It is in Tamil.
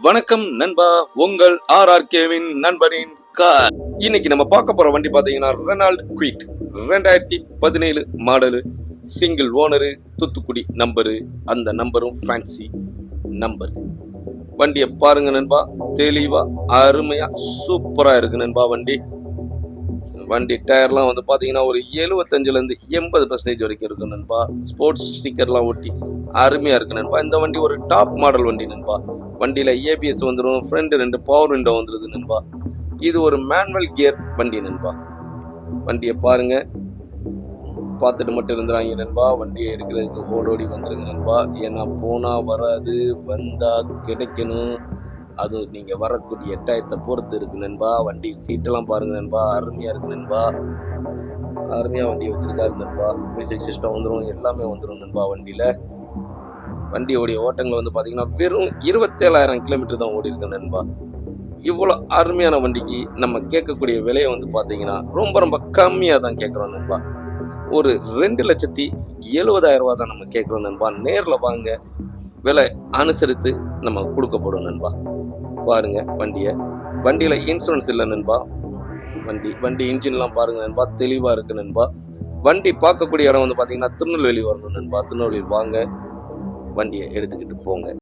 வணக்கம் நண்பா, உங்கள் ஆர்ஆர்கேவின் நண்பனின் கார். இன்னைக்கு நம்ம பார்க்க போற வண்டி பாத்தீங்கன்னா Reynold quit 2017 model, single owner, Thoothukudi number, அந்த நம்பரும் ஃபேன்சி நம்பர். வண்டியை பாருங்க நண்பா, தெளிவா அருமையா சூப்பரா இருக்கு நண்பா. வண்டி டயர்லாம் வந்து பாத்தீங்கன்னா ஒரு 75ல இருந்து 80% வரைக்கும் இருக்கு நண்பா. ஸ்போர்ட்ஸ் ஸ்டிக்கர்லாம் ஒட்டி அருமையா இருக்கு நண்பா. இந்த வண்டி ஒரு டாப் மாடல் வண்டி நண்பா. வண்டியில ஏபிஎஸ் வந்துடும், ஃப்ரண்ட் 2 பவர் விண்டோ வந்துருது நண்பா. இது ஒரு மேனுவல் கியர் வண்டி நண்பா. வண்டியை பாருங்க, பார்த்துட்டு மட்டும் இருந்துறாங்க நண்பா. வண்டியை எடுக்கிறதுக்கு ஓடோடி வந்துருங்க நண்பா. ஏன்னா போனா வராது, வந்தா கிடைக்கணும். அது நீங்க வரக்கூடிய டயத்தை பொறுத்து இருக்கு நண்பா. வண்டி சீட்டெல்லாம் பாருங்க நண்பா, அருமையா இருக்கு நண்பா. அருமையா வண்டி வச்சிருக்காரு நண்பா. மியூசிக் சிஸ்டம் வந்துடும், எல்லாமே வந்துடும் நண்பா. வண்டியோடைய ஓட்டங்கள் வந்து பாத்தீங்கன்னா வெறும் 27,000 கிலோமீட்டர் தான் ஓடி இருக்கு நண்பா. இவ்வளவு அருமையான வண்டிக்கு நம்ம கேட்கக்கூடிய விலையை வந்து பாத்தீங்கன்னா ரொம்ப கம்மியா தான் கேட்கிறோம் நண்பா. ஒரு 2,70,000 ரூபாய் தான் நம்ம கேட்கிறோம் நண்பா. நேர்ல வாங்க, விலை அனுசரித்து நம்ம கொடுக்கப்படும் நண்பா. பாருங்க வண்டியில இன்சூரன்ஸ் இல்லை நண்பா. வண்டி இன்ஜின்லாம் பாருங்க நண்பா, தெளிவா இருக்கு நண்பா. வண்டி பார்க்கக்கூடிய இடம் வந்து பாத்தீங்கன்னா திருநெல்வேலி வரணும் நண்பா. திருநெல்வேலி வாங்க, வண்டியை எடுத்துக்கிட்டு போங்க.